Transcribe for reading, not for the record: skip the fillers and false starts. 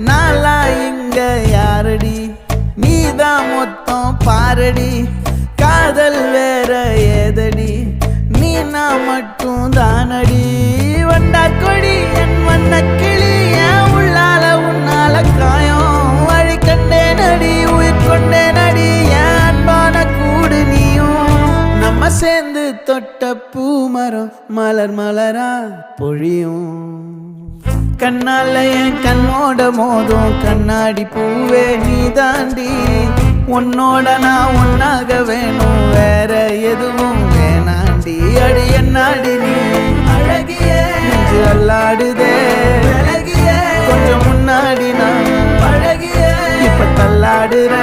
நாளா இங்க யாரடி நீதான் மொத்தம் பாரடி காதல் வேற ஏதடி நீ நான் மட்டும் தானடி வண்டா கொடி என் வண்ண கிளி என் உள்ளால உன்னால காயம் வழி கண்டே நடி உயிர் கொண்டே நடி என் அன்பான கூடு நீயும் நம்ம சேர்ந்து தொட்ட பூமரம் மலர் மலரா பொழியும் கண்ணால என் கண்ணோட மோதும் கண்ணாடி பூவே நீ தாண்டி உன்னோட நான் ஒன்னாக வேணும் வேற எதுவும் வேணாண்டி அடி என்னாடி நீ அழகிய நெஞ்சு அல்லாடுதே அழகிய கொஞ்சம் முன்னாடி நான் அழகிய இப்ப தள்ளாடுற